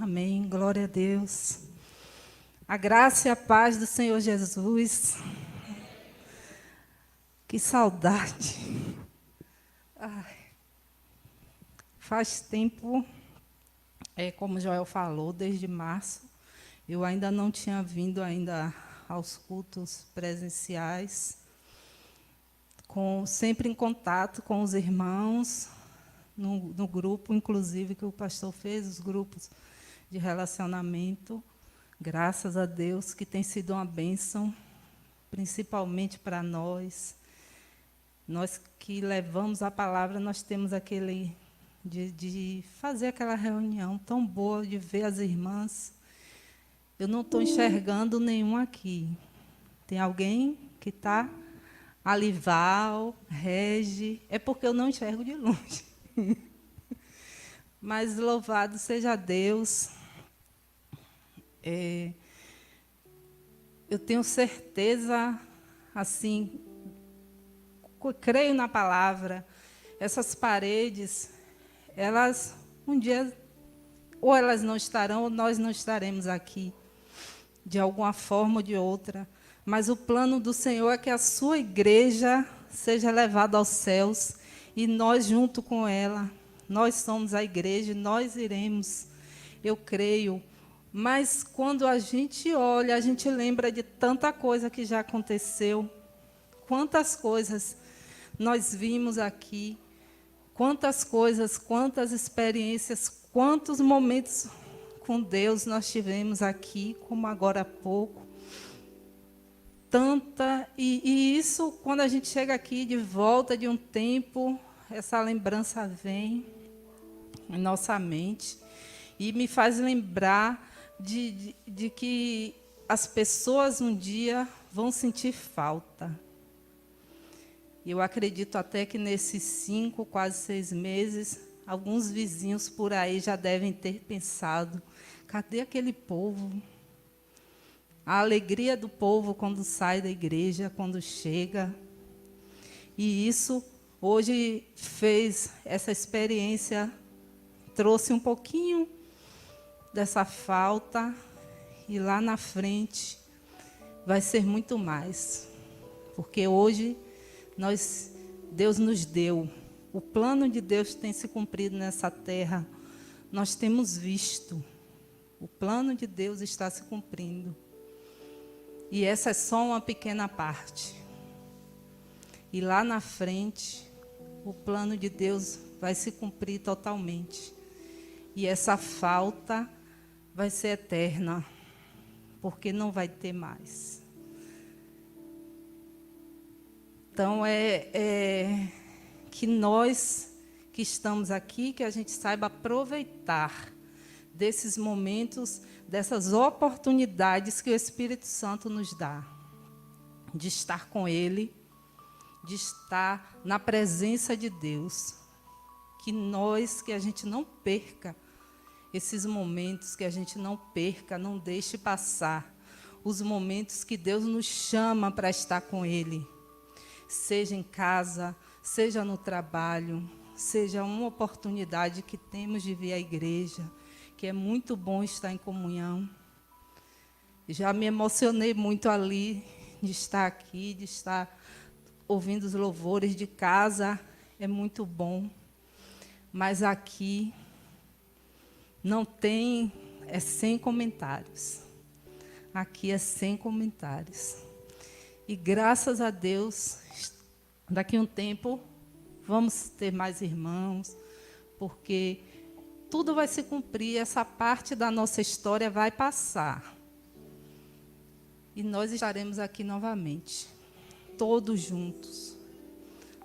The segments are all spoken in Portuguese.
Amém. Glória a Deus. A graça e a paz do Senhor Jesus. Que saudade. Ai. Faz tempo, como o Joel falou, desde março, eu ainda não tinha vindo ainda aos cultos presenciais, sempre em contato com os irmãos, no grupo, inclusive, que o pastor fez, os grupos de relacionamento. Graças a Deus, que tem sido uma bênção, principalmente para nós. Nós que levamos a palavra, nós temos aquele de fazer aquela reunião tão boa, de ver as irmãs. Eu não estou enxergando nenhum aqui. Tem alguém que está? Alival, Regi. É porque eu não enxergo de longe. Mas louvado seja Deus. Eu tenho certeza, assim, creio na palavra, essas paredes, elas, um dia, ou elas não estarão, ou nós não estaremos aqui, de alguma forma ou de outra. Mas o plano do Senhor é que a sua igreja seja levada aos céus, e nós, junto com ela, nós somos a igreja, nós iremos, eu creio. Mas, quando a gente olha, a gente lembra de tanta coisa que já aconteceu, quantas coisas nós vimos aqui, quantas coisas, quantas experiências, quantos momentos com Deus nós tivemos aqui, como agora há pouco. E isso, quando a gente chega aqui de volta de um tempo, essa lembrança vem em nossa mente e me faz lembrar de que as pessoas um dia vão sentir falta. Eu acredito até que nesses 5, quase 6 meses, alguns vizinhos por aí já devem ter pensado: cadê aquele povo? A alegria do povo quando sai da igreja, quando chega. E isso, hoje, fez essa experiência, trouxe um pouquinho dessa falta, e lá na frente vai ser muito mais. Porque hoje Deus nos deu, o plano de Deus tem se cumprido nessa terra. Nós temos visto, o plano de Deus está se cumprindo. E essa é só uma pequena parte. E lá na frente, o plano de Deus vai se cumprir totalmente. E essa falta vai ser eterna, porque não vai ter mais. Então, que nós que estamos aqui, que a gente saiba aproveitar desses momentos, dessas oportunidades que o Espírito Santo nos dá, de estar com Ele, de estar na presença de Deus. Que a gente não perca esses momentos, que a gente não perca, não deixe passar os momentos que Deus nos chama para estar com Ele. Seja em casa, seja no trabalho, seja uma oportunidade que temos de vir à igreja, que é muito bom estar em comunhão. Já me emocionei muito ali, de estar aqui, de estar ouvindo os louvores de casa, é muito bom. Mas aqui não tem, é sem comentários. Aqui é sem comentários. E graças a Deus, daqui a um tempo, vamos ter mais irmãos, porque tudo vai se cumprir, essa parte da nossa história vai passar. E nós estaremos aqui novamente, todos juntos,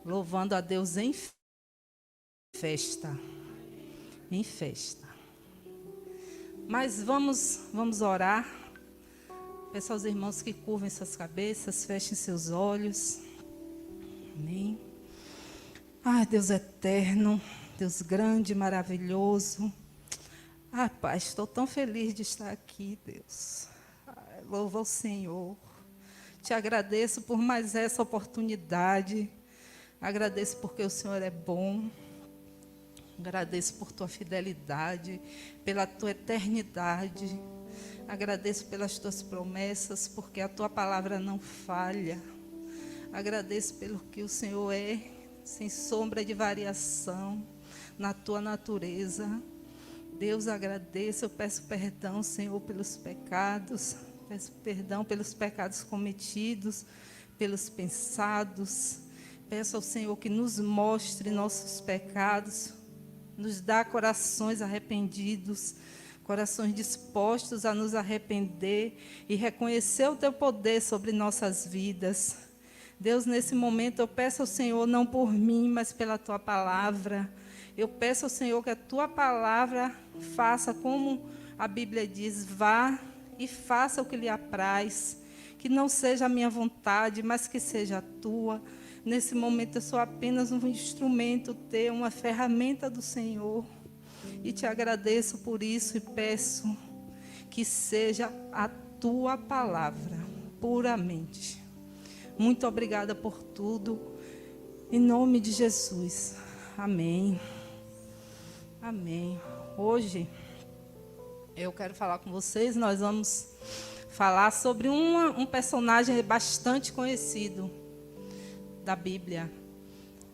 louvando a Deus em festa. Em festa. Mas vamos orar. Peço aos irmãos que curvem suas cabeças, fechem seus olhos. Amém. Ai, Deus eterno, Deus grande, maravilhoso. Ai, Pai, estou tão feliz de estar aqui, Deus. Ai, louvo ao Senhor. Te agradeço por mais essa oportunidade. Agradeço porque o Senhor é bom. Agradeço por tua fidelidade, pela tua eternidade. Agradeço pelas tuas promessas, porque a tua palavra não falha. Agradeço pelo que o Senhor é, sem sombra de variação, na tua natureza. Deus, agradeço. Eu peço perdão, Senhor, pelos pecados. Peço perdão pelos pecados cometidos, pelos pensados. Peço ao Senhor que nos mostre nossos pecados, nos dá corações arrependidos, corações dispostos a nos arrepender e reconhecer o teu poder sobre nossas vidas. Deus, nesse momento eu peço ao Senhor, não por mim, mas pela tua palavra. Eu peço ao Senhor que a tua palavra faça como a Bíblia diz, vá e faça o que lhe apraz. Que não seja a minha vontade, mas que seja a tua. Nesse momento eu sou apenas um instrumento teu, uma ferramenta do Senhor. E te agradeço por isso e peço que seja a tua palavra, puramente. Muito obrigada por tudo. Em nome de Jesus. Amém. Amém. Hoje eu quero falar com vocês, nós vamos falar sobre um personagem bastante conhecido da Bíblia.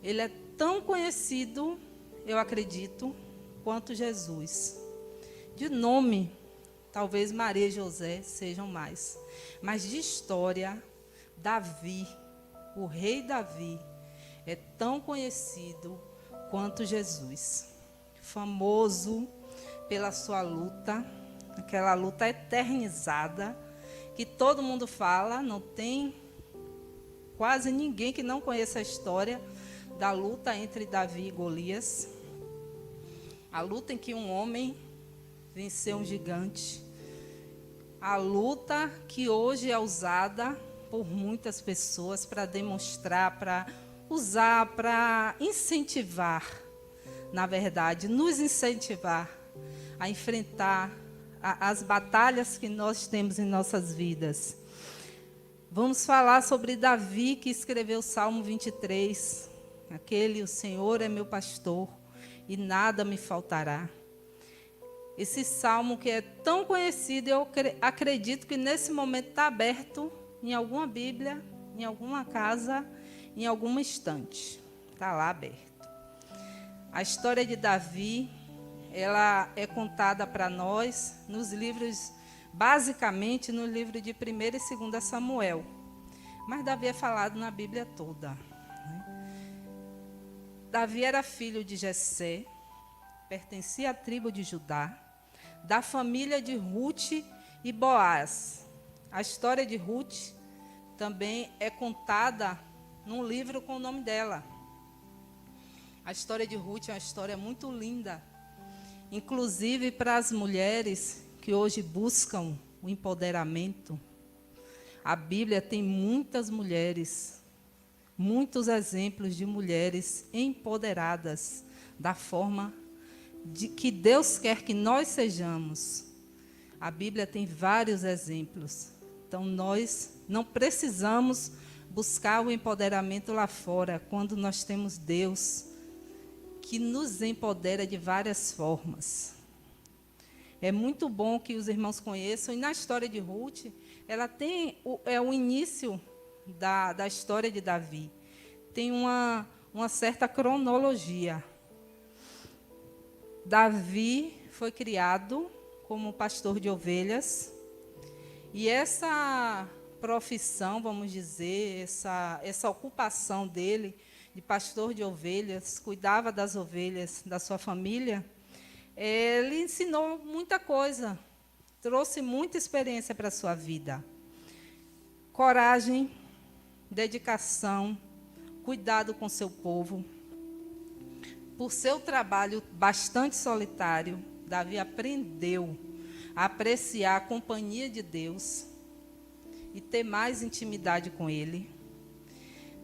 Ele é tão conhecido, eu acredito, quanto Jesus. De nome, talvez Maria e José sejam mais. Mas de história, Davi, o rei Davi, é tão conhecido quanto Jesus. Famoso pela sua luta, aquela luta eternizada, que todo mundo fala, não tem quase ninguém que não conheça a história da luta entre Davi e Golias. A luta em que um homem venceu um gigante. A luta que hoje é usada por muitas pessoas para demonstrar, para usar, para incentivar, na verdade, nos incentivar a enfrentar as batalhas que nós temos em nossas vidas. Vamos falar sobre Davi, que escreveu o Salmo 23. O Senhor é meu pastor e nada me faltará. Esse salmo que é tão conhecido, eu acredito que nesse momento está aberto em alguma Bíblia, em alguma casa, em alguma estante. Está lá aberto. A história de Davi, ela é contada para nós nos livros, basicamente no livro de 1º e 2º Samuel. Mas Davi é falado na Bíblia toda. Davi era filho de Jessé, pertencia à tribo de Judá, da família de Ruth e Boaz. A história de Ruth também é contada num livro com o nome dela. A história de Ruth é uma história muito linda, inclusive para as mulheres que hoje buscam o empoderamento. A Bíblia tem muitas mulheres, muitos exemplos de mulheres empoderadas da forma que Deus quer que nós sejamos. A Bíblia tem vários exemplos. Então, nós não precisamos buscar o empoderamento lá fora, quando nós temos Deus, que nos empodera de várias formas. É muito bom que os irmãos conheçam. E na história de Ruth, ela tem o início da história de Davi. Tem uma certa cronologia. Davi foi criado como pastor de ovelhas. E essa profissão, vamos dizer, essa ocupação dele de pastor de ovelhas, cuidava das ovelhas da sua família, ele ensinou muita coisa, trouxe muita experiência para a sua vida. Coragem, dedicação, cuidado com seu povo. Por seu trabalho bastante solitário, Davi aprendeu a apreciar a companhia de Deus e ter mais intimidade com Ele.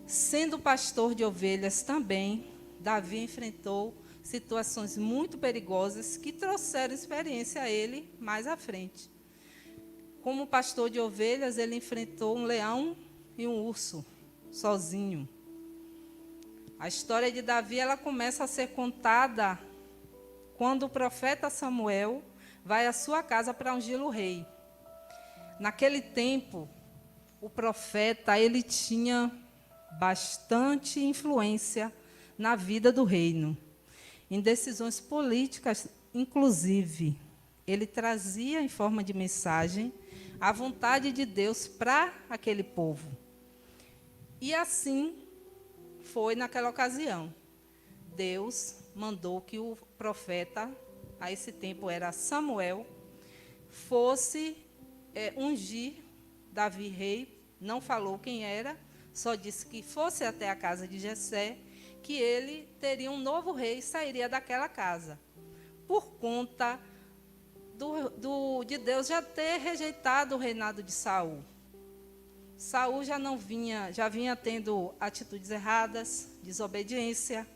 Sendo pastor de ovelhas também, Davi enfrentou situações muito perigosas que trouxeram experiência a ele mais à frente. Como pastor de ovelhas, ele enfrentou um leão e um urso, sozinho. A história de Davi, ela começa a ser contada quando o profeta Samuel vai à sua casa para ungir o rei. Naquele tempo, o profeta ele tinha bastante influência na vida do reino, em decisões políticas, inclusive. Ele trazia em forma de mensagem a vontade de Deus para aquele povo. E assim foi naquela ocasião. Deus mandou que o profeta, a esse tempo era Samuel, fosse ungir Davi rei. Não falou quem era, só disse que fosse até a casa de Jessé, que ele teria um novo rei e sairia daquela casa. Por conta de Deus já ter rejeitado o reinado de Saul. Saul já vinha tendo atitudes erradas, desobediência,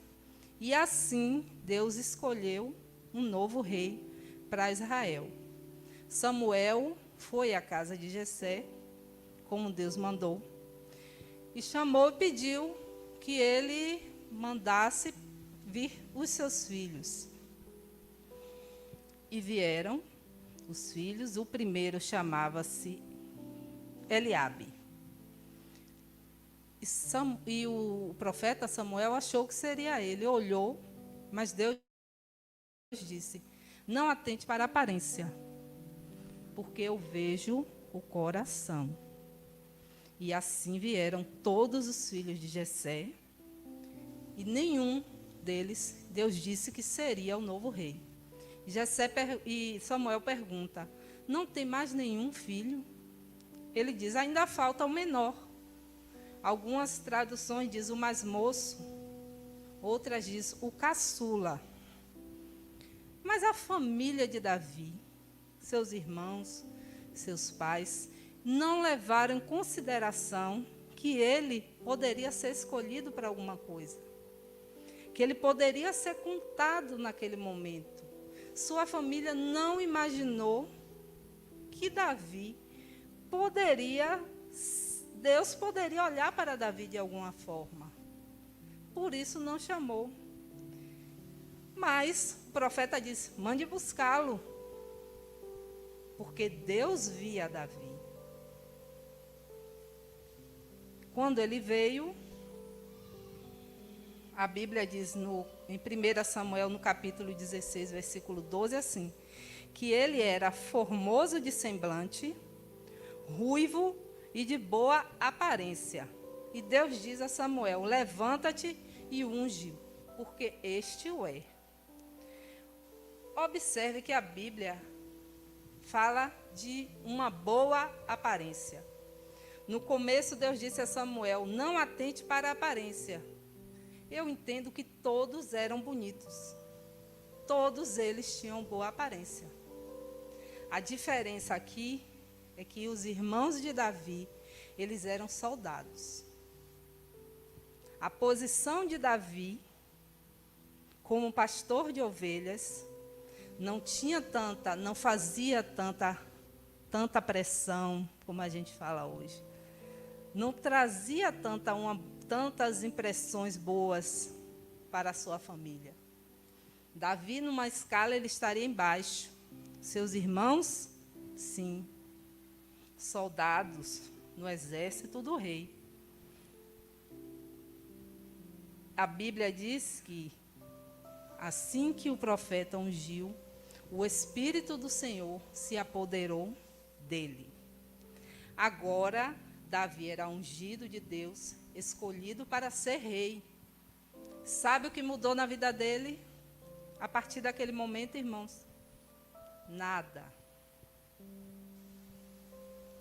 e assim Deus escolheu um novo rei para Israel. Samuel foi à casa de Jessé, como Deus mandou, e chamou e pediu que ele mandasse vir os seus filhos. E vieram os filhos. O primeiro chamava-se Eliabe. E o profeta Samuel achou que seria ele. Olhou, mas Deus disse: não atente para a aparência, porque eu vejo o coração. E assim vieram todos os filhos de Jessé, e nenhum deles, Deus disse que seria o novo rei. E Samuel pergunta: não tem mais nenhum filho? Ele diz: ainda falta o menor. Algumas traduções dizem o mais moço, outras dizem o caçula. Mas a família de Davi, seus irmãos, seus pais, não levaram em consideração que ele poderia ser escolhido para alguma coisa, que ele poderia ser contado naquele momento. Sua família não imaginou que Deus poderia olhar para Davi de alguma forma. Por isso não chamou. Mas o profeta disse: mande buscá-lo, porque Deus via Davi. Quando ele veio, a Bíblia diz em 1 Samuel, no capítulo 16, versículo 12, assim, que ele era formoso de semblante, ruivo e de boa aparência. E Deus diz a Samuel: levanta-te e unge, porque este o é. Observe que a Bíblia fala de uma boa aparência. No começo, Deus disse a Samuel: não atente para a aparência. Eu entendo que todos eram bonitos. Todos eles tinham boa aparência. A diferença aqui é que os irmãos de Davi, eles eram soldados. A posição de Davi, como pastor de ovelhas, não fazia tanta pressão, como a gente fala hoje. Não trazia tantas impressões boas para a sua família. Davi, numa escala, ele estaria embaixo. Seus irmãos, sim, soldados no exército do rei. A Bíblia diz que, assim que o profeta ungiu, o Espírito do Senhor se apoderou dele. Agora, Davi era ungido de Deus, escolhido para ser rei. Sabe o que mudou na vida dele? A partir daquele momento, irmãos? Nada.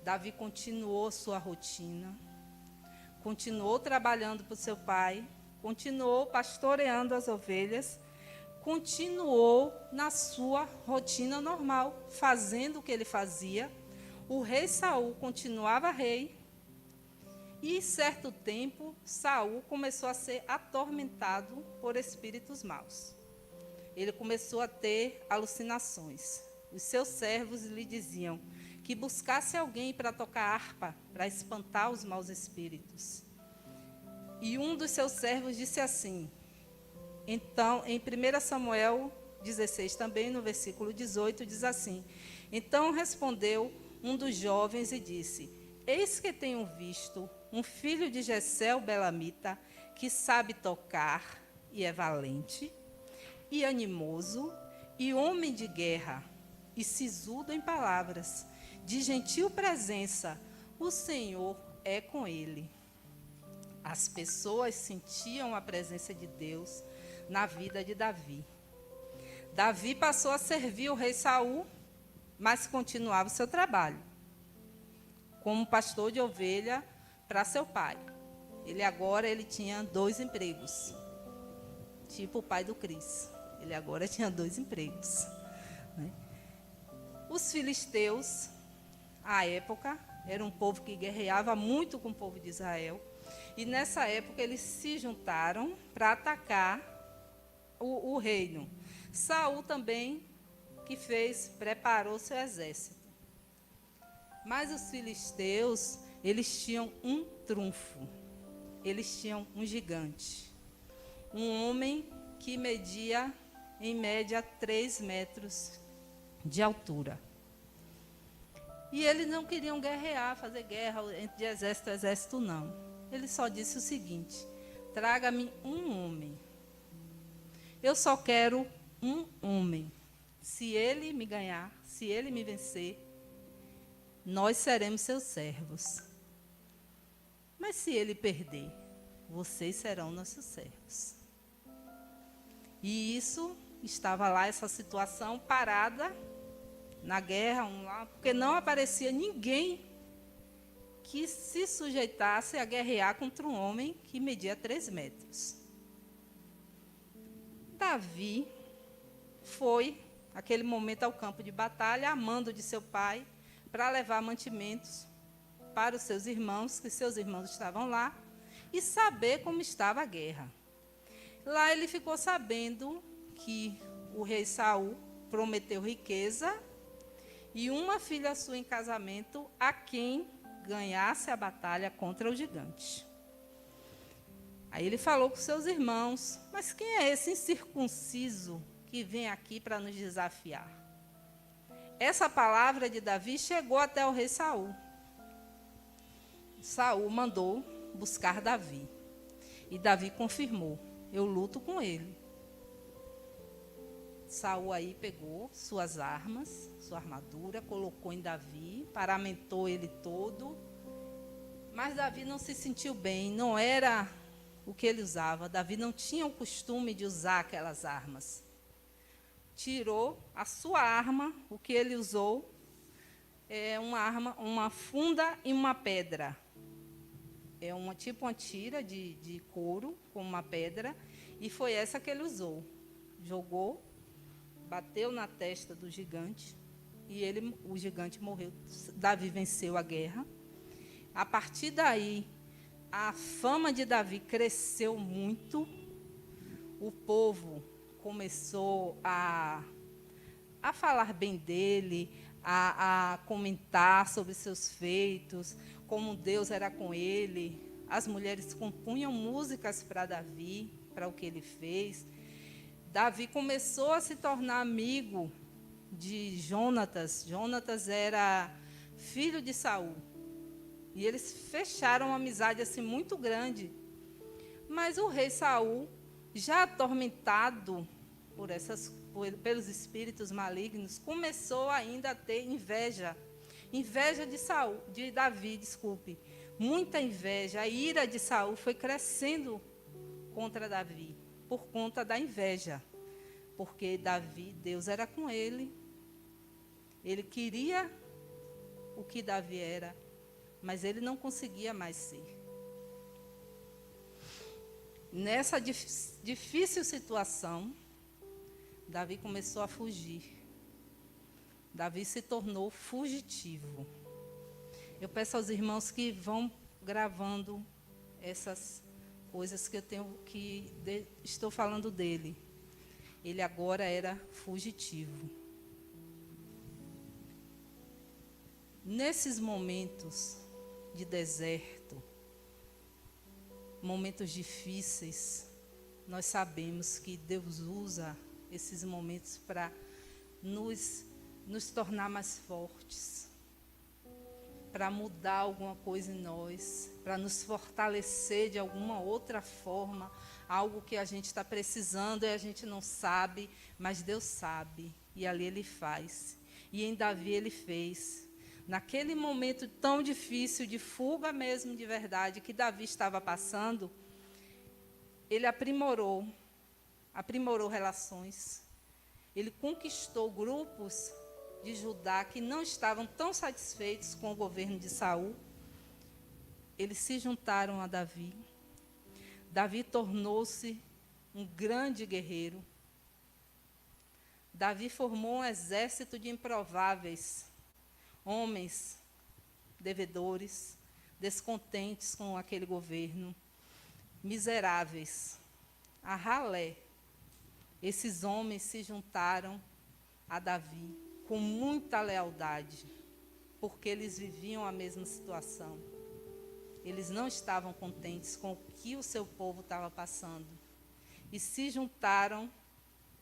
Davi continuou sua rotina, continuou trabalhando para o seu pai, continuou pastoreando as ovelhas, continuou na sua rotina normal, fazendo o que ele fazia. O rei Saul continuava rei. E, certo tempo, Saul começou a ser atormentado por espíritos maus. Ele começou a ter alucinações. Os seus servos lhe diziam que buscasse alguém para tocar harpa, para espantar os maus espíritos. E um dos seus servos disse assim, então, em 1 Samuel, 16 também, no versículo 18, diz assim: Então respondeu um dos jovens e disse: Eis que tenho visto um filho de Jessé o belamita, que sabe tocar e é valente, e animoso, e homem de guerra, e sisudo em palavras, de gentil presença, o Senhor é com ele. As pessoas sentiam a presença de Deus na vida de Davi. Davi passou a servir o rei Saul, mas continuava o seu trabalho como pastor de ovelha para seu pai. Ele tinha 2 empregos, tipo o pai do Cris. Ele agora tinha 2 empregos. Né? Os filisteus, à época, era um povo que guerreava muito com o povo de Israel. E nessa época eles se juntaram para atacar o reino. Saul também, preparou seu exército. Mas os filisteus, eles tinham um trunfo. Eles tinham um gigante. Um homem que media, em média, 3 metros de altura. E eles não queriam guerrear, fazer guerra entre exército e exército, não. Ele só disse o seguinte: traga-me um homem. Eu só quero um homem. Se ele me ganhar, se ele me vencer, nós seremos seus servos. Mas se ele perder, vocês serão nossos servos. E isso estava lá, essa situação parada na guerra, porque não aparecia ninguém que se sujeitasse a guerrear contra um homem que media 3 metros. Davi foi, naquele momento, ao campo de batalha, a mando de seu pai, para levar mantimentos para os seus irmãos, que seus irmãos estavam lá, e saber como estava a guerra. Lá ele ficou sabendo que o rei Saul prometeu riqueza e uma filha sua em casamento a quem ganhasse a batalha contra o gigante. Aí ele falou com seus irmãos: mas quem é esse incircunciso que vem aqui para nos desafiar? Essa palavra de Davi chegou até o rei Saul. Saul mandou buscar Davi. E Davi confirmou: eu luto com ele. Saul aí pegou suas armas, sua armadura, colocou em Davi, paramentou ele todo. Mas Davi não se sentiu bem, não era o que ele usava. Davi não tinha o costume de usar aquelas armas. Tirou a sua arma, o que ele usou é uma arma, uma funda e uma pedra. É uma tira de couro com uma pedra, e foi essa que ele usou. Jogou, bateu na testa do gigante, e o gigante morreu. Davi venceu a guerra. A partir daí, a fama de Davi cresceu muito. O povo começou a falar bem dele, a comentar sobre seus feitos, como Deus era com ele. As mulheres compunham músicas para Davi, para o que ele fez. Davi começou a se tornar amigo de Jonatas. Jonatas era filho de Saul. E eles fecharam uma amizade assim muito grande. Mas o rei Saul, já atormentado pelos espíritos malignos, começou ainda a ter inveja. Inveja de Davi. Muita inveja. A ira de Saul foi crescendo contra Davi, por conta da inveja. Porque Deus era com ele. Ele queria o que Davi era, mas ele não conseguia mais ser. Nessa difícil situação, Davi começou a fugir. Davi se tornou fugitivo. Eu peço aos irmãos que vão gravando essas coisas que estou falando dele. Ele agora era fugitivo. Nesses momentos de deserto, momentos difíceis, nós sabemos que Deus usa esses momentos para nos tornar mais fortes, para mudar alguma coisa em nós, para nos fortalecer de alguma outra forma, algo que a gente está precisando e a gente não sabe, mas Deus sabe, e ali Ele faz. E em Davi Ele fez. Naquele momento tão difícil, de fuga mesmo de verdade, que Davi estava passando, ele aprimorou relações. Ele conquistou grupos de Judá que não estavam tão satisfeitos com o governo de Saul. Eles se juntaram a Davi. Davi tornou-se um grande guerreiro. Davi formou um exército de improváveis homens devedores, descontentes com aquele governo, miseráveis, a ralé. Esses homens se juntaram a Davi com muita lealdade, porque eles viviam a mesma situação. Eles não estavam contentes com o que o seu povo estava passando. E se juntaram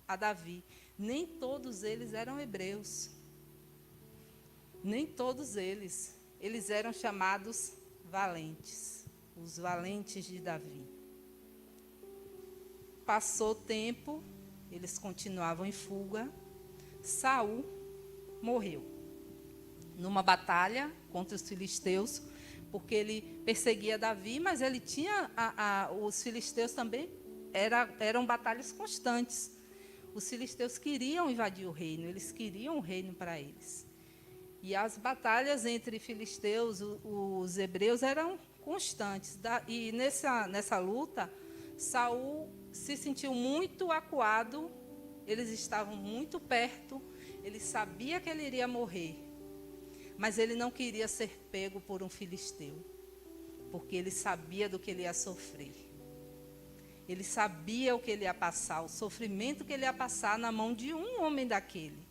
a Davi. Nem todos eles eram hebreus. Nem todos eles. Eles eram chamados valentes. Os valentes de Davi. Passou tempo, eles continuavam em fuga. Saul morreu numa batalha contra os filisteus, porque ele perseguia Davi, mas ele tinha os filisteus também eram batalhas constantes. Os filisteus queriam invadir o reino, eles queriam o reino para eles. E as batalhas entre filisteus, os hebreus, eram constantes. E nessa luta, Saul se sentiu muito acuado, eles estavam muito perto, ele sabia que ele iria morrer, mas ele não queria ser pego por um filisteu, porque ele sabia do que ele ia sofrer. Ele sabia o que ele ia passar, o sofrimento que ele ia passar na mão de um homem daquele.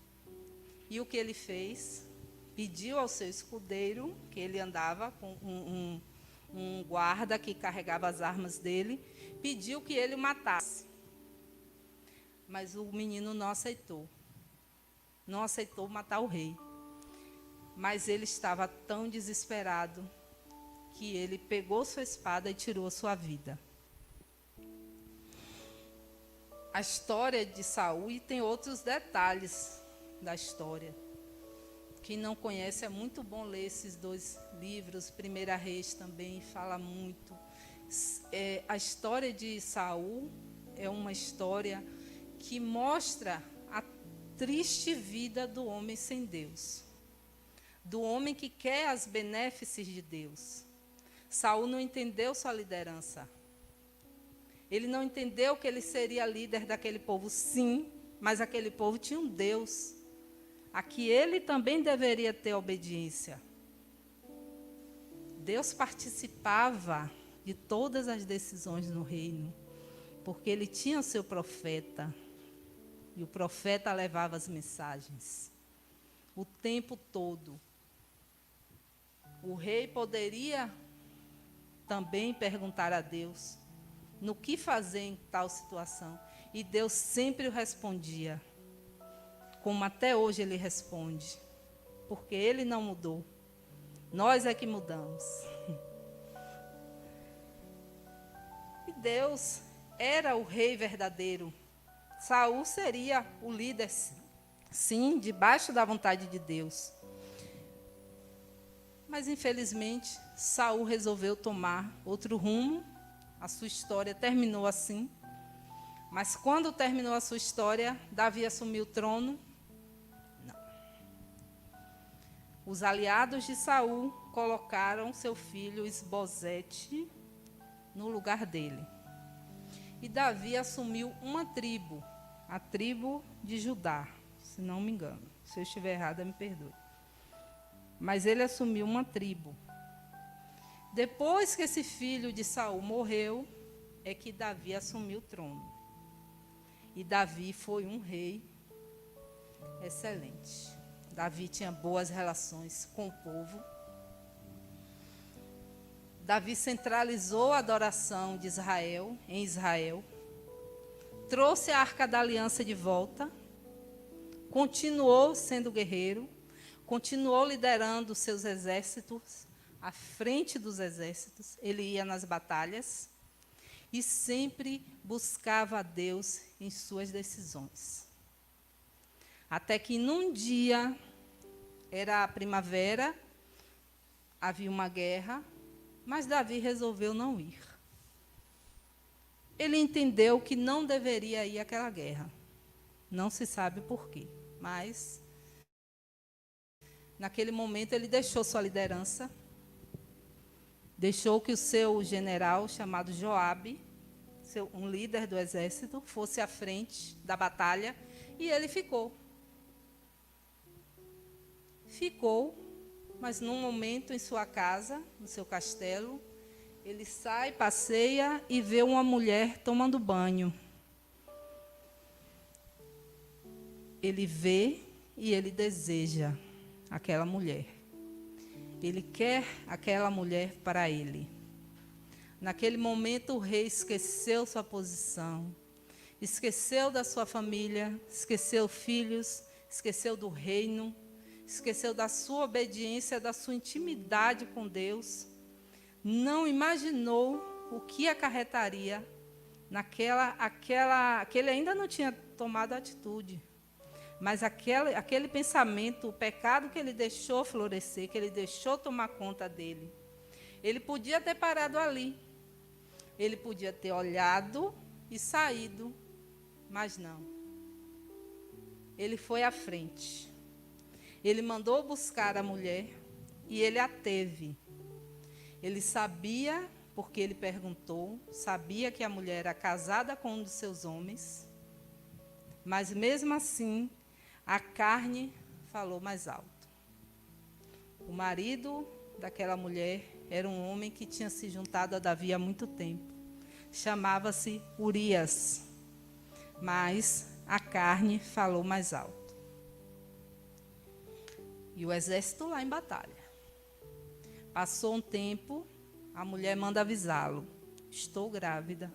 E o que ele fez? Pediu ao seu escudeiro, que ele andava com um guarda que carregava as armas dele, pediu que ele o matasse. Mas o menino não aceitou. Não aceitou matar o rei. Mas ele estava tão desesperado que ele pegou sua espada e tirou sua vida. A história de Saul, e tem outros detalhes da história. Quem não conhece, é muito bom ler esses 2 livros. 1 Reis também fala muito. A história de Saul é uma história que mostra a triste vida do homem sem Deus. Do homem que quer as benéfices de Deus. Saul não entendeu sua liderança. Ele não entendeu que ele seria líder daquele povo, sim, mas aquele povo tinha um Deus, a que ele também deveria ter obediência. Deus participava de todas as decisões no reino, porque ele tinha o seu profeta, e o profeta levava as mensagens o tempo todo. O rei poderia também perguntar a Deus no que fazer em tal situação. E Deus sempre o respondia, como até hoje Ele responde, porque Ele não mudou. Nós é que mudamos. E Deus era o rei verdadeiro. Saul seria o líder, sim, debaixo da vontade de Deus. Mas, infelizmente, Saul resolveu tomar outro rumo. A sua história terminou assim. Mas quando terminou a sua história, Davi assumiu o trono. Não. Os aliados de Saul colocaram seu filho Esbozete no lugar dele. E Davi assumiu uma tribo, a tribo de Judá, se não me engano. Se eu estiver errada, me perdoe. Mas ele assumiu uma tribo. Depois que esse filho de Saul morreu, é que Davi assumiu o trono. E Davi foi um rei excelente. Davi tinha boas relações com o povo. Davi centralizou a adoração de Israel em Israel. trouxe a Arca da Aliança de volta, continuou sendo guerreiro, continuou liderando os seus exércitos, à frente dos exércitos, ele ia nas batalhas e sempre buscava a Deus em suas decisões. Até que num dia, era a primavera, havia uma guerra, mas Davi resolveu não ir. Ele entendeu que não deveria ir àquela guerra. Não se sabe por quê, mas naquele momento ele deixou sua liderança, deixou que o seu general, chamado Joabe, um líder do exército, fosse à frente da batalha, e ele ficou. Ficou, mas num momento em sua casa, no seu castelo, ele sai, passeia e vê uma mulher tomando banho. Ele vê e ele deseja aquela mulher. Ele quer aquela mulher para ele. Naquele momento, o rei esqueceu sua posição, esqueceu da sua família, esqueceu filhos, esqueceu do reino, esqueceu da sua obediência, da sua intimidade com Deus. Não imaginou o que acarretaria que ele ainda não tinha tomado atitude. Mas aquele pensamento, o pecado que ele deixou florescer, que ele deixou tomar conta dele, ele podia ter parado ali. Ele podia ter olhado e saído, mas não. Ele foi à frente. Ele mandou buscar a mulher e ele a teve. Ele sabia, porque ele perguntou, sabia que a mulher era casada com um dos seus homens, mas mesmo assim, a carne falou mais alto. O marido daquela mulher era um homem que tinha se juntado a Davi há muito tempo. Chamava-se Urias, mas a carne falou mais alto. E o exército lá em batalha. Passou um tempo, a mulher manda avisá-lo: estou grávida.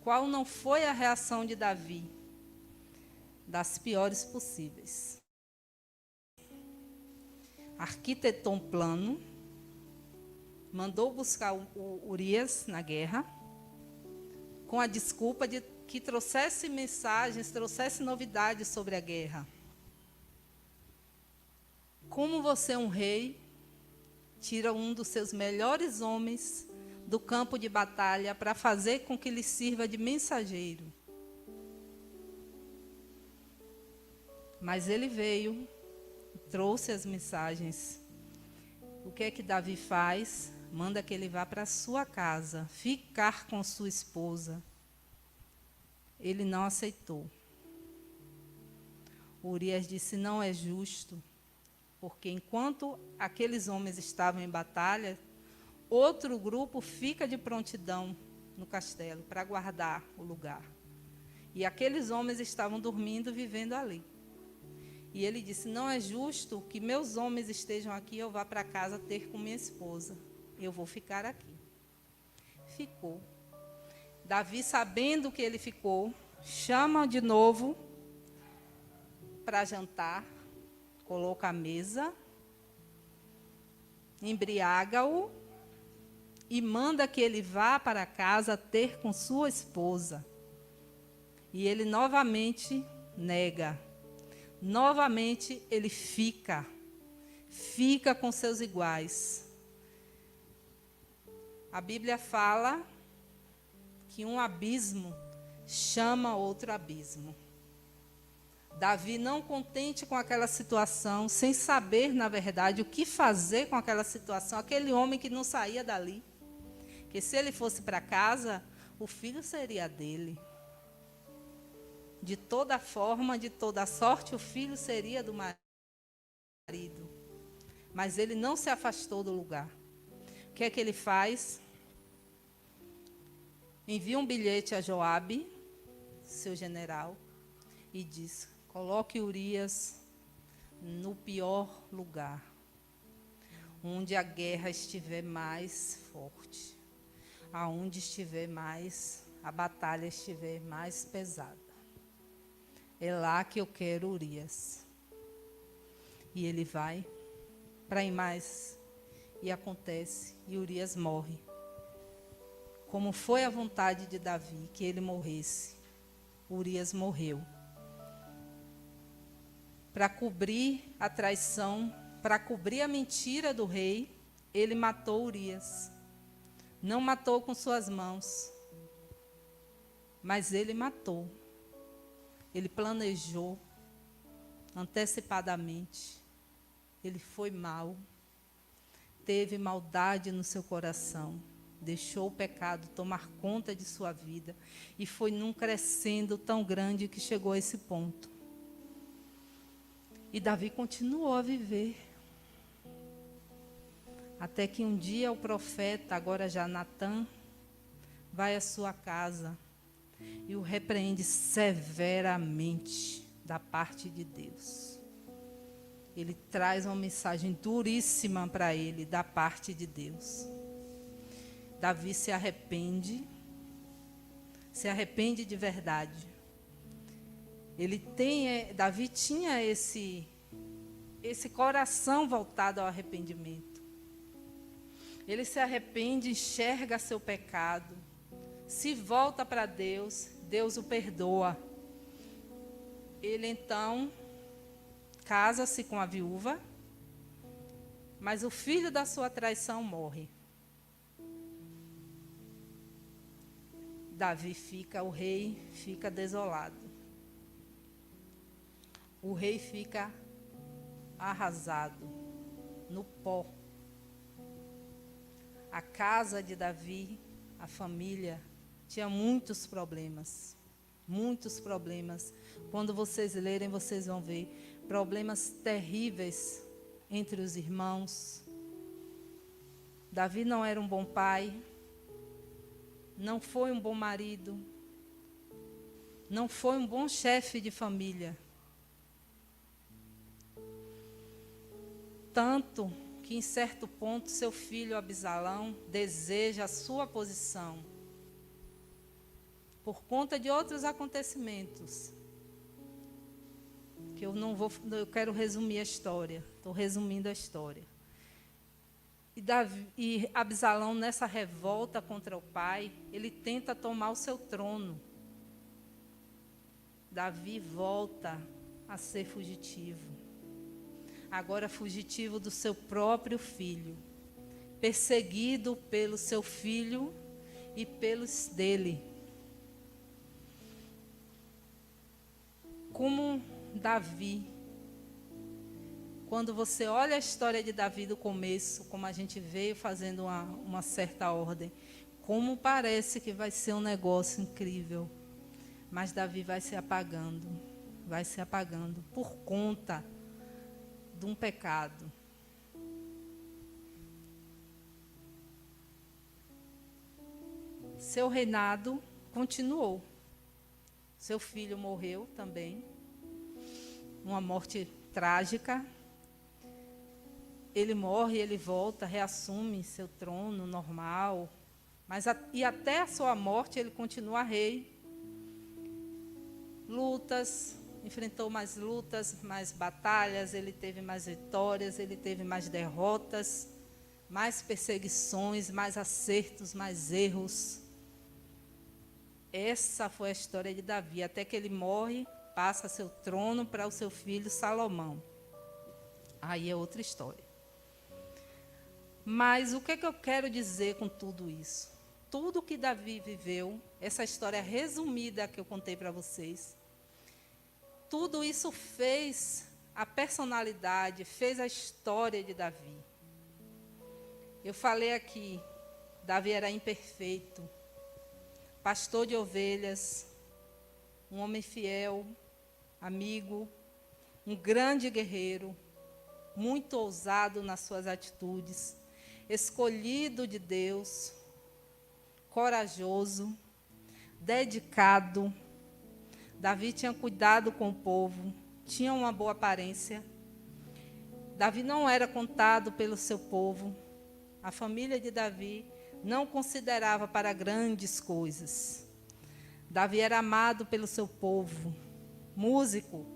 Qual não foi a reação de Davi? Das piores possíveis. Arquitetou um plano, mandou buscar o Urias na guerra, com a desculpa de que trouxesse mensagens, trouxesse novidades sobre a guerra. Como você, um rei, tira um dos seus melhores homens do campo de batalha para fazer com que lhe sirva de mensageiro? Mas ele veio, trouxe as mensagens. O que é que Davi faz? Manda que ele vá para a sua casa, ficar com sua esposa. Ele não aceitou. Urias disse: não é justo, porque enquanto aqueles homens estavam em batalha, outro grupo fica de prontidão no castelo para guardar o lugar. E aqueles homens estavam dormindo, vivendo ali. E ele disse: não é justo que meus homens estejam aqui e eu vá para casa ter com minha esposa. Eu vou ficar aqui. Ficou. Davi, sabendo que ele ficou, chama de novo para jantar, coloca a mesa, embriaga-o e manda que ele vá para casa ter com sua esposa. E ele novamente nega. Novamente ele fica com seus iguais. A Bíblia fala que um abismo chama outro abismo. Davi, não contente com aquela situação, sem saber, na verdade, o que fazer com aquela situação, aquele homem que não saía dali, que se ele fosse para casa, o filho seria dele. De toda forma, de toda sorte, o filho seria do marido. Mas ele não se afastou do lugar. O que é que ele faz? Envia um bilhete a Joabe, seu general, e diz: coloque Urias no pior lugar, onde a guerra estiver mais forte, aonde estiver mais a batalha estiver mais pesada. É lá que eu quero Urias. E ele vai para ir mais. E acontece, e Urias morre. Como foi a vontade de Davi que ele morresse, Urias morreu. Para cobrir a traição, para cobrir a mentira do rei, ele matou Urias. Não matou com suas mãos, mas ele matou. Ele planejou antecipadamente. Ele foi mau. Teve maldade no seu coração. Deixou o pecado tomar conta de sua vida. E foi num crescendo tão grande que chegou a esse ponto. E Davi continuou a viver. Até que um dia o profeta, agora já Natã, vai à sua casa e o repreende severamente da parte de Deus. Ele traz uma mensagem duríssima para ele da parte de Deus. Davi se arrepende de verdade. Davi tinha esse coração voltado ao arrependimento. Ele se arrepende, enxerga seu pecado, se volta para Deus, Deus o perdoa. Ele então casa-se com a viúva, mas o filho da sua traição morre. O rei fica desolado. O rei fica arrasado, no pó. A casa de Davi, a família, tinha muitos problemas. Muitos problemas. Quando vocês lerem, vocês vão ver problemas terríveis entre os irmãos. Davi não era um bom pai. Não foi um bom marido. Não foi um bom chefe de família. Tanto que em certo ponto seu filho Absalão deseja a sua posição por conta de outros acontecimentos que eu quero resumir a história. Estou resumindo a história. E Absalão, nessa revolta contra o pai, ele tenta tomar o seu trono. Davi volta a ser fugitivo. Agora fugitivo do seu próprio filho, perseguido pelo seu filho e pelos dele. Como Davi, quando você olha a história de Davi do começo, como a gente veio fazendo uma certa ordem, como parece que vai ser um negócio incrível, mas Davi vai se apagando por conta de um pecado. Seu reinado continuou. Seu filho morreu também, uma morte trágica. Ele morre, ele volta, reassume seu trono normal, e até a sua morte ele continua rei. Enfrentou mais lutas, mais batalhas, ele teve mais vitórias, ele teve mais derrotas, mais perseguições, mais acertos, mais erros. Essa foi a história de Davi, até que ele morre, passa seu trono para o seu filho Salomão. Aí é outra história. Mas o que eu quero dizer com tudo isso? Tudo que Davi viveu, essa história resumida que eu contei para vocês, tudo isso fez a personalidade, fez a história de Davi. Eu falei aqui, Davi era imperfeito, pastor de ovelhas, um homem fiel, amigo, um grande guerreiro, muito ousado nas suas atitudes, escolhido de Deus, corajoso, dedicado. Davi tinha cuidado com o povo, tinha uma boa aparência. Davi não era contado pelo seu povo. A família de Davi não considerava para grandes coisas. Davi era amado pelo seu povo, músico,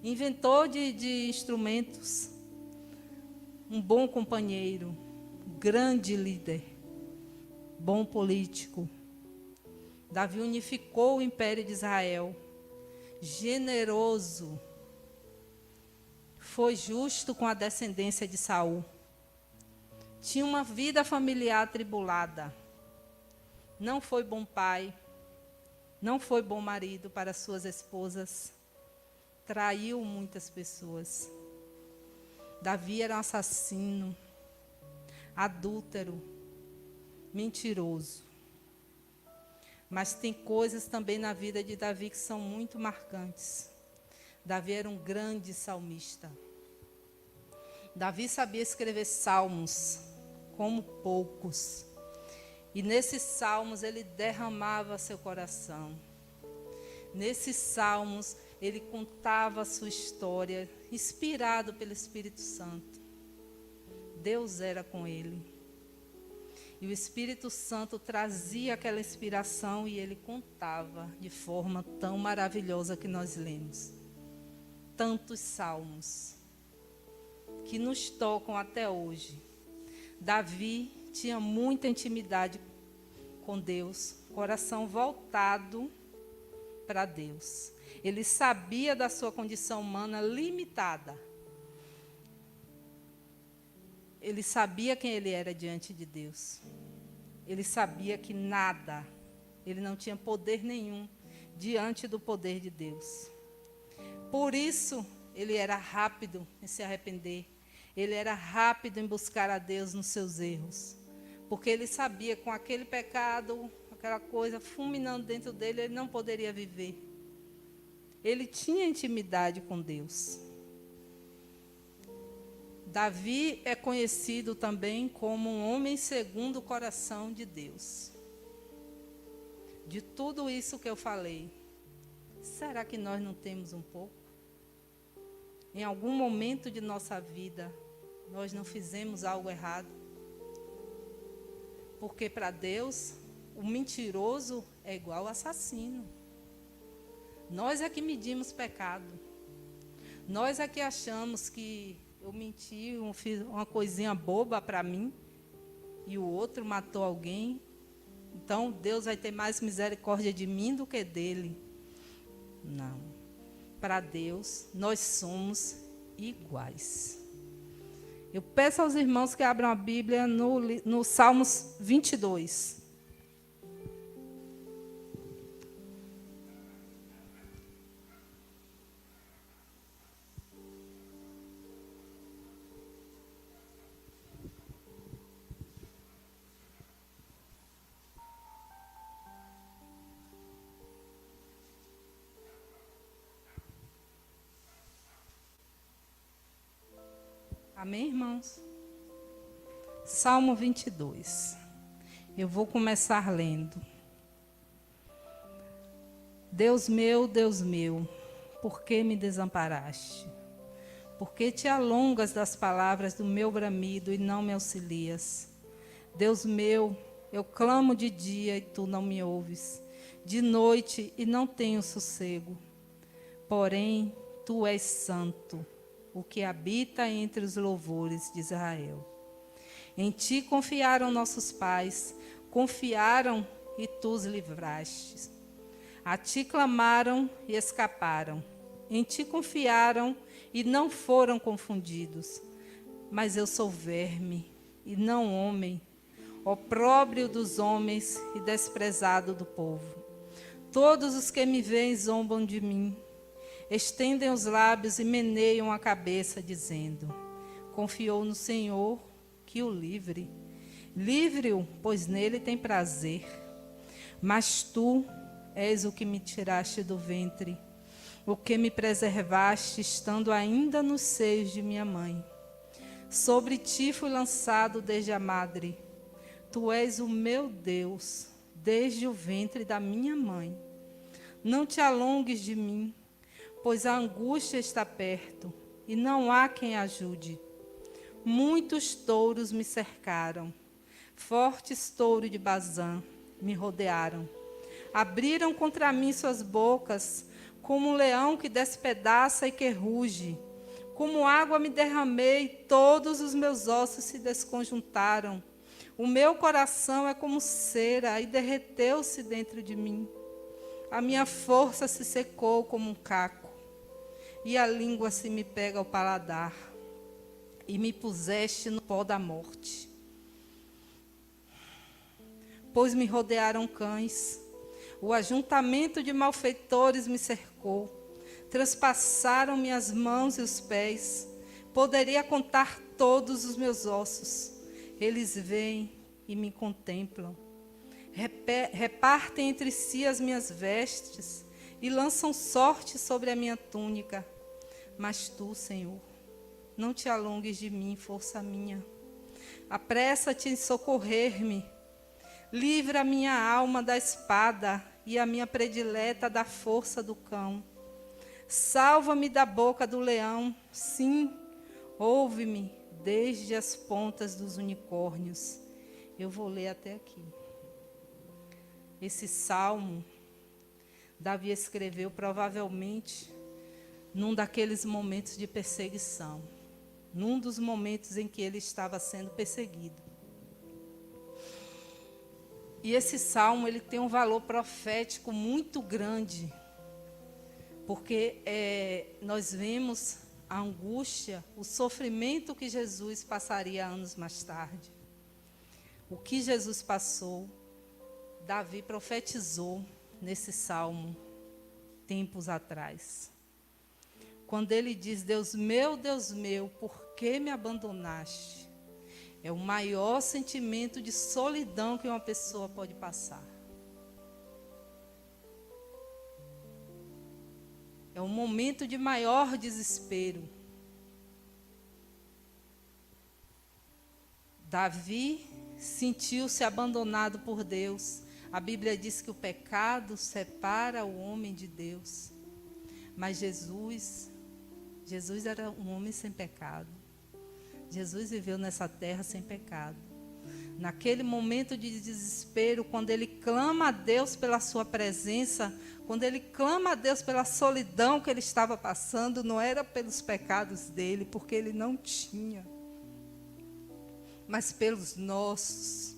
inventor de instrumentos, um bom companheiro, grande líder, bom político. Davi unificou o império de Israel, generoso, foi justo com a descendência de Saul. Tinha uma vida familiar atribulada. Não foi bom pai, não foi bom marido para suas esposas. Traiu muitas pessoas. Davi era um assassino, adúltero, mentiroso. Mas tem coisas também na vida de Davi que são muito marcantes. Davi era um grande salmista. Davi sabia escrever salmos como poucos. E nesses salmos ele derramava seu coração. Nesses salmos ele contava a sua história, inspirado pelo Espírito Santo. Deus era com ele. E o Espírito Santo trazia aquela inspiração e ele contava de forma tão maravilhosa que nós lemos. Tantos salmos que nos tocam até hoje. Davi tinha muita intimidade com Deus, coração voltado para Deus. Ele sabia da sua condição humana limitada. Ele sabia quem ele era diante de Deus. Ele sabia que nada, ele não tinha poder nenhum diante do poder de Deus. Por isso, ele era rápido em se arrepender. Ele era rápido em buscar a Deus nos seus erros. Porque ele sabia que com aquele pecado, aquela coisa fulminando dentro dele, ele não poderia viver. Ele tinha intimidade com Deus. Davi é conhecido também como um homem segundo o coração de Deus. De tudo isso que eu falei, será que nós não temos um pouco? Em algum momento de nossa vida, nós não fizemos algo errado? Porque para Deus, o mentiroso é igual ao assassino. Nós é que medimos pecado. Nós é que achamos que eu menti, fiz uma coisinha boba para mim, e o outro matou alguém. Então, Deus vai ter mais misericórdia de mim do que dele. Não. Para Deus, nós somos iguais. Eu peço aos irmãos que abram a Bíblia no Salmos 22. Amém, irmãos? Salmo 22. Eu vou começar lendo. Deus meu, por que me desamparaste? Por que te alongas das palavras do meu bramido e não me auxilias? Deus meu, eu clamo de dia e tu não me ouves, de noite e não tenho sossego. Porém, tu és santo, o que habita entre os louvores de Israel. Em ti confiaram nossos pais, confiaram e tu os livraste. A ti clamaram e escaparam. Em ti confiaram e não foram confundidos. Mas eu sou verme e não homem, opróbrio dos homens e desprezado do povo. Todos os que me veem zombam de mim. Estendem os lábios e meneiam a cabeça, dizendo: confiou no Senhor, que o livre. Livre-o, pois nele tem prazer. Mas tu és o que me tiraste do ventre, o que me preservaste, estando ainda nos seios de minha mãe. Sobre ti fui lançado desde a madre. Tu és o meu Deus, desde o ventre da minha mãe. Não te alongues de mim, pois a angústia está perto, e não há quem ajude. Muitos touros me cercaram, fortes touros de Bazã me rodearam. Abriram contra mim suas bocas, como um leão que despedaça e que ruge. Como água me derramei, todos os meus ossos se desconjuntaram. O meu coração é como cera e derreteu-se dentro de mim. A minha força se secou como um caco, e a língua se me pega ao paladar, e me puseste no pó da morte. Pois me rodearam cães, o ajuntamento de malfeitores me cercou, transpassaram-me as mãos e os pés, poderia contar todos os meus ossos. Eles vêm e me contemplam, repartem entre si as minhas vestes e lançam sorte sobre a minha túnica. Mas tu, Senhor, não te alongues de mim, força minha. Apressa-te em socorrer-me. Livra a minha alma da espada e a minha predileta da força do cão. Salva-me da boca do leão, sim, ouve-me desde as pontas dos unicórnios. Eu vou ler até aqui. Esse salmo, Davi escreveu provavelmente num daqueles momentos de perseguição, num dos momentos em que ele estava sendo perseguido. E esse salmo ele tem um valor profético muito grande, porque nós vemos a angústia, o sofrimento que Jesus passaria anos mais tarde. O que Jesus passou, Davi profetizou nesse salmo, tempos atrás. Quando ele diz, Deus meu, por que me abandonaste? É o maior sentimento de solidão que uma pessoa pode passar. É um momento de maior desespero. Davi sentiu-se abandonado por Deus. A Bíblia diz que o pecado separa o homem de Deus. Mas Jesus era um homem sem pecado. Jesus viveu nessa terra sem pecado. Naquele momento de desespero, quando ele clama a Deus pela sua presença, quando ele clama a Deus pela solidão que ele estava passando, não era pelos pecados dele, porque ele não tinha, mas pelos nossos,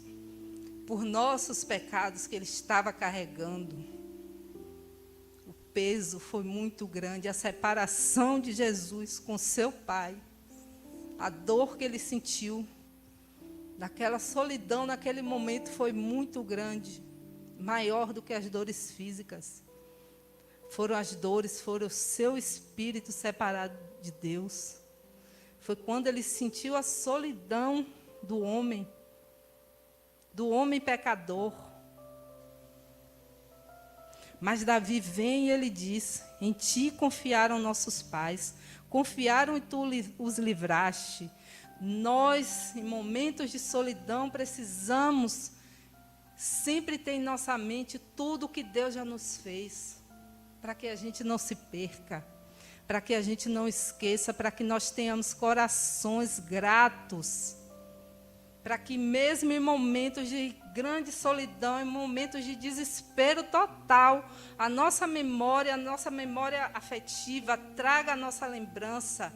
por nossos pecados que ele estava carregando. O peso foi muito grande, a separação de Jesus com seu Pai, a dor que ele sentiu, daquela solidão, naquele momento, foi muito grande, maior do que as dores físicas. Foram as dores, foram o seu espírito separado de Deus. Foi quando ele sentiu a solidão do homem pecador. Mas Davi vem e ele diz, em ti confiaram nossos pais, confiaram e tu os livraste. Nós, em momentos de solidão, precisamos sempre ter em nossa mente tudo o que Deus já nos fez, para que a gente não se perca, para que a gente não esqueça, para que nós tenhamos corações gratos, para que mesmo em momentos de grande solidão, em momentos de desespero total, a nossa memória afetiva traga a nossa lembrança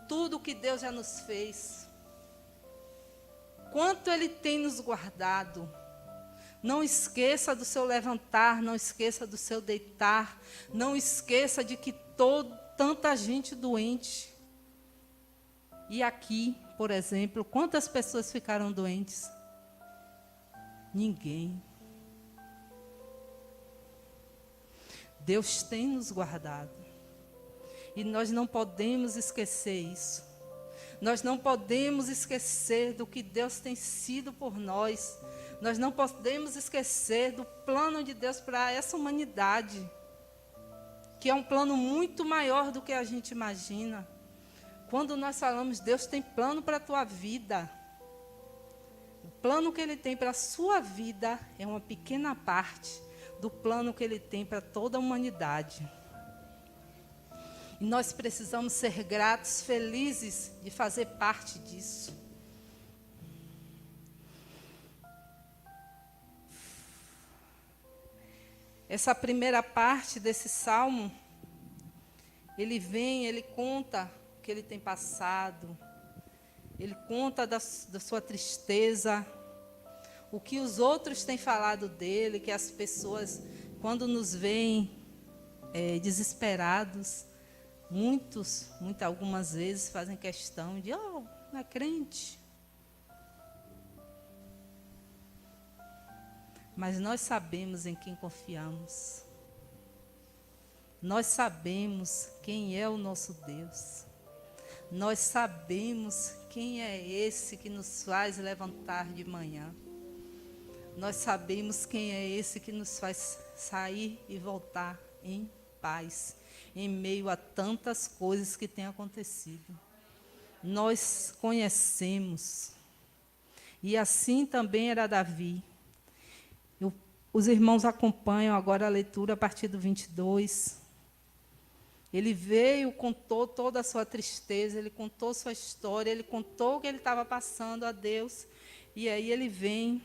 tudo o que Deus já nos fez. Quanto Ele tem nos guardado. Não esqueça do seu levantar, não esqueça do seu deitar, não esqueça de que tanta gente doente. E aqui, por exemplo, quantas pessoas ficaram doentes? Ninguém. Deus tem nos guardado. E nós não podemos esquecer isso. Nós não podemos esquecer do que Deus tem sido por nós. Nós não podemos esquecer do plano de Deus para essa humanidade, que é um plano muito maior do que a gente imagina. Quando nós falamos, Deus tem plano para a tua vida, o plano que Ele tem para a sua vida é uma pequena parte do plano que Ele tem para toda a humanidade. E nós precisamos ser gratos, felizes de fazer parte disso. essa primeira parte desse salmo, ele conta o que ele tem passado, ele conta da sua tristeza, o que os outros têm falado dele, que as pessoas, quando nos veem desesperados, algumas vezes fazem questão de, não é crente. Mas nós sabemos em quem confiamos. Nós sabemos quem é o nosso Deus. Nós sabemos quem é esse que nos faz levantar de manhã. Nós sabemos quem é esse que nos faz sair e voltar em paz, em meio a tantas coisas que têm acontecido. Nós conhecemos. E assim também era Davi. Os irmãos acompanham agora a leitura a partir do 22. Ele veio, contou toda a sua tristeza, ele contou sua história, ele contou o que ele estava passando a Deus. E aí ele vem,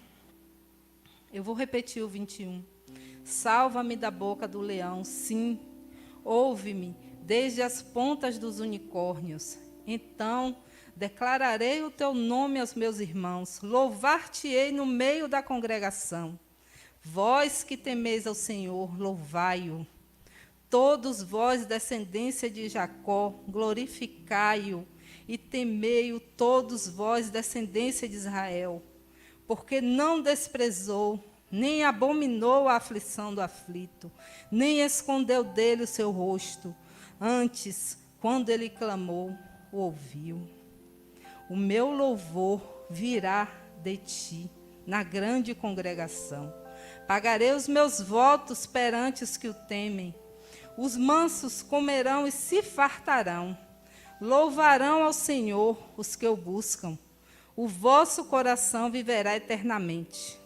eu vou repetir o 21. Salva-me da boca do leão, sim, ouve-me desde as pontas dos unicórnios. Então declararei o teu nome aos meus irmãos, louvar-te-ei no meio da congregação. Vós que temeis ao Senhor, louvai-o. Todos vós, descendência de Jacó, glorificai-o, e temei-o, todos vós, descendência de Israel, porque não desprezou, nem abominou a aflição do aflito, nem escondeu dele o seu rosto. Antes, quando ele clamou, o ouviu. O meu louvor virá de ti, na grande congregação. Pagarei os meus votos perante os que o temem. Os mansos comerão e se fartarão. Louvarão ao Senhor os que o buscam. O vosso coração viverá eternamente.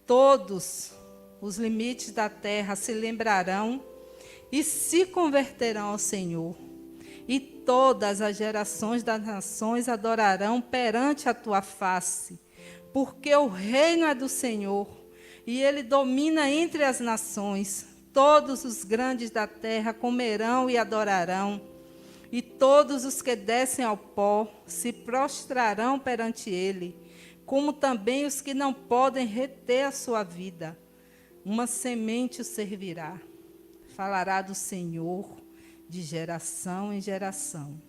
Todos os limites da terra se lembrarão e se converterão ao Senhor. E todas as gerações das nações adorarão perante a tua face. Porque o reino é do Senhor, e ele domina entre as nações. Todos os grandes da terra comerão e adorarão, e todos os que descem ao pó se prostrarão perante ele, como também os que não podem reter a sua vida. Uma semente o servirá. Falará do Senhor de geração em geração.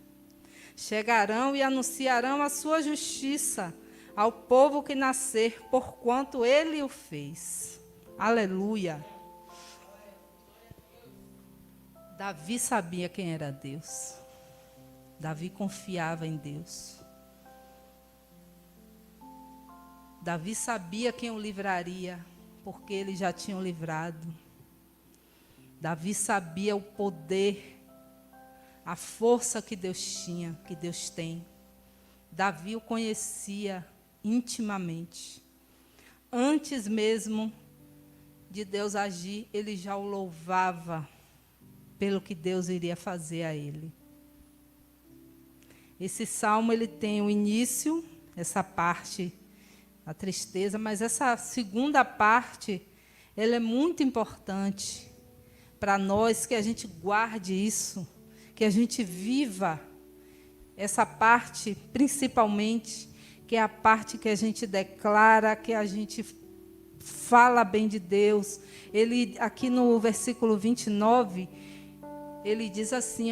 Chegarão e anunciarão a sua justiça ao povo que nascer, porquanto ele o fez. Aleluia. Davi sabia quem era Deus. Davi confiava em Deus. Davi sabia quem o livraria, porque ele já tinha o livrado. Davi sabia o poder, a força que Deus tinha, que Deus tem. Davi o conhecia intimamente. Antes mesmo de Deus agir, ele já o louvava pelo que Deus iria fazer a ele. Esse salmo ele tem o início, essa parte, a tristeza, mas essa segunda parte, ela é muito importante para nós, que a gente guarde isso, que a gente viva essa parte, principalmente, que é a parte que a gente declara, que a gente fala bem de Deus. Ele, aqui no versículo 29, ele diz assim,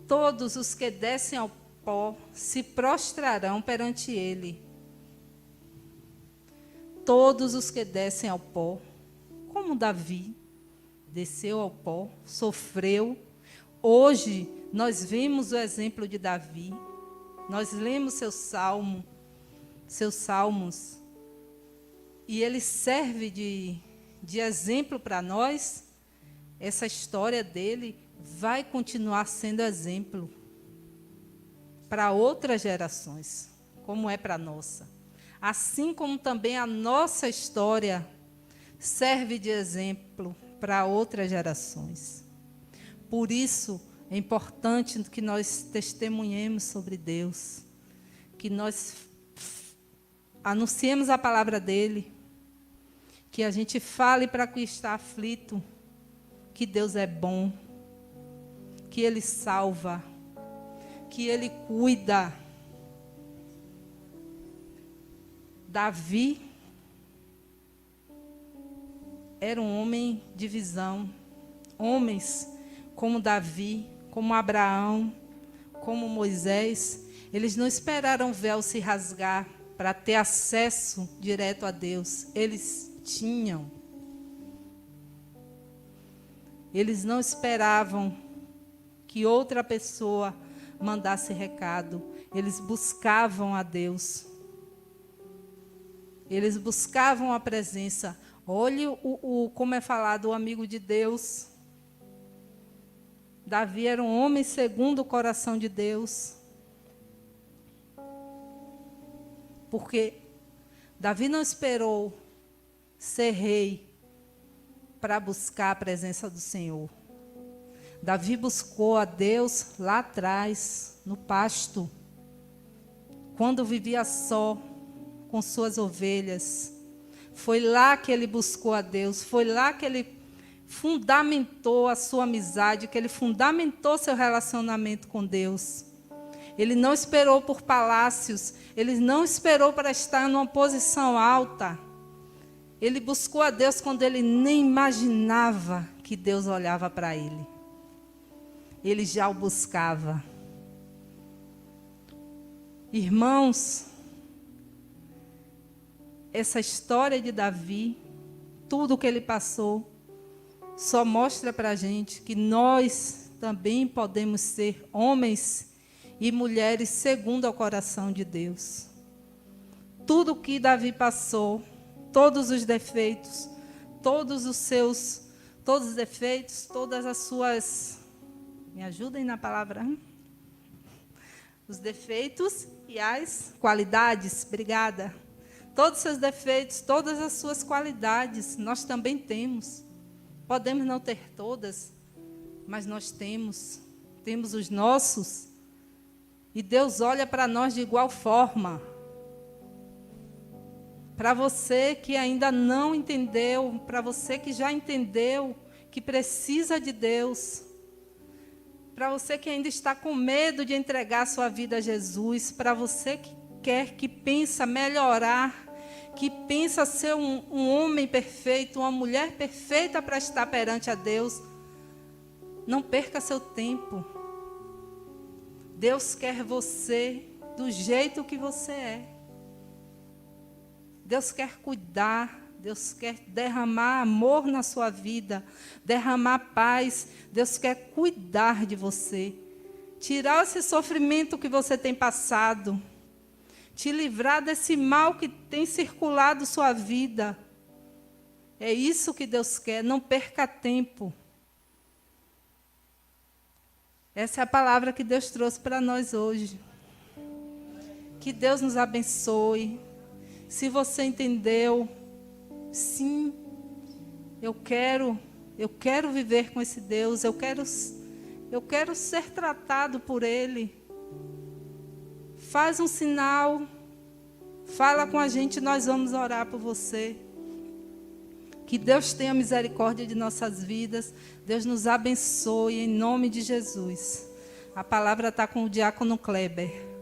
todos os que descem ao pó se prostrarão perante ele. Todos os que descem ao pó, como Davi desceu ao pó, sofreu. Hoje, nós vimos o exemplo de Davi. Nós lemos seus salmos, e ele serve de exemplo para nós. Essa história dele vai continuar sendo exemplo para outras gerações, como é para a nossa. Assim como também a nossa história serve de exemplo para outras gerações. Por isso, é importante que nós testemunhemos sobre Deus, que nós anunciemos a palavra dele, que a gente fale para quem está aflito que Deus é bom, que Ele salva, que Ele cuida. Davi era um homem de visão. Homens como Davi, como Abraão, como Moisés, eles não esperaram o véu se rasgar para ter acesso direto a Deus. Eles tinham. Eles não esperavam que outra pessoa mandasse recado. Eles buscavam a Deus. Eles buscavam a presença. Olhe como é falado, o amigo de Deus. Davi era um homem segundo o coração de Deus. Porque Davi não esperou ser rei para buscar a presença do Senhor. Davi buscou a Deus lá atrás, no pasto, quando vivia só, com suas ovelhas. Foi lá que ele buscou a Deus, foi lá que ele fundamentou a sua amizade, que ele fundamentou seu relacionamento com Deus. Ele não esperou por palácios, ele não esperou para estar numa posição alta. Ele buscou a Deus quando ele nem imaginava que Deus olhava para ele. Ele já o buscava. Irmãos, essa história de Davi, tudo o que ele passou, só mostra para a gente que nós também podemos ser homens e mulheres segundo o coração de Deus. Tudo o que Davi passou, todos os defeitos, todos os defeitos, todas as suas... Me ajudem na palavra. Os defeitos e as qualidades. Obrigada. Todos os seus defeitos, todas as suas qualidades, nós também temos. Podemos não ter todas, mas nós temos. Temos os nossos. E Deus olha para nós de igual forma. Para você que ainda não entendeu, para você que já entendeu, que precisa de Deus, para você que ainda está com medo de entregar sua vida a Jesus, para você que quer, que pensa melhorar, que pensa ser um homem perfeito, uma mulher perfeita para estar perante a Deus, não perca seu tempo. Deus quer você do jeito que você é. Deus quer cuidar, Deus quer derramar amor na sua vida, derramar paz. Deus quer cuidar de você, tirar esse sofrimento que você tem passado, te livrar desse mal que tem circulado sua vida. É isso que Deus quer, não perca tempo. Essa é a palavra que Deus trouxe para nós hoje. Que Deus nos abençoe. Se você entendeu, sim, eu quero viver com esse Deus, eu quero ser tratado por Ele. Faz um sinal, fala com a gente, nós vamos orar por você. Que Deus tenha misericórdia de nossas vidas, Deus nos abençoe em nome de Jesus. A palavra está com o diácono Kleber.